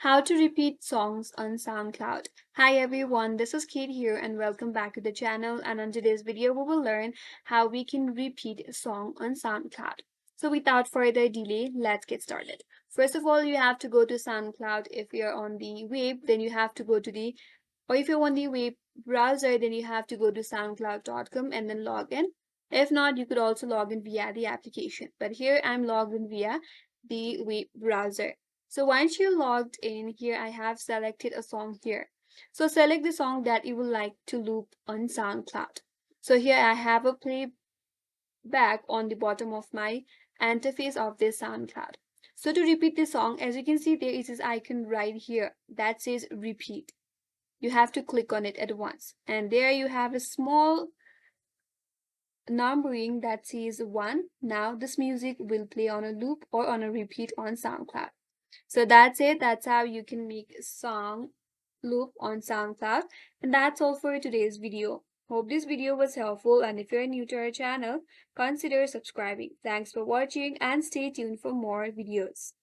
How to repeat songs on SoundCloud. Hi everyone, this is Kate here and welcome back to the channel, and on today's video we will learn how we can repeat a song on SoundCloud. So without further delay, let's get started. First of all, you have to go to SoundCloud. If you're on the web, then you have to go to or if you're on the web browser, then you have to go to soundcloud.com and then log in. If not, you could also log in via the application. But here I'm logged in via the web browser. So once you're logged in, here I have selected a song here. So select the song that you would like to loop on SoundCloud. So here I have a playback on the bottom of my interface of this SoundCloud. So to repeat the song, as you can see, there is this icon right here that says repeat. You have to click on it at once. And there you have a small numbering that says 1. Now this music will play on a loop or on a repeat on SoundCloud. So that's it. That's how you can make a song loop on SoundCloud. And that's all for today's video. Hope this video was helpful, and if you're new to our channel, consider subscribing. Thanks for watching and stay tuned for more videos.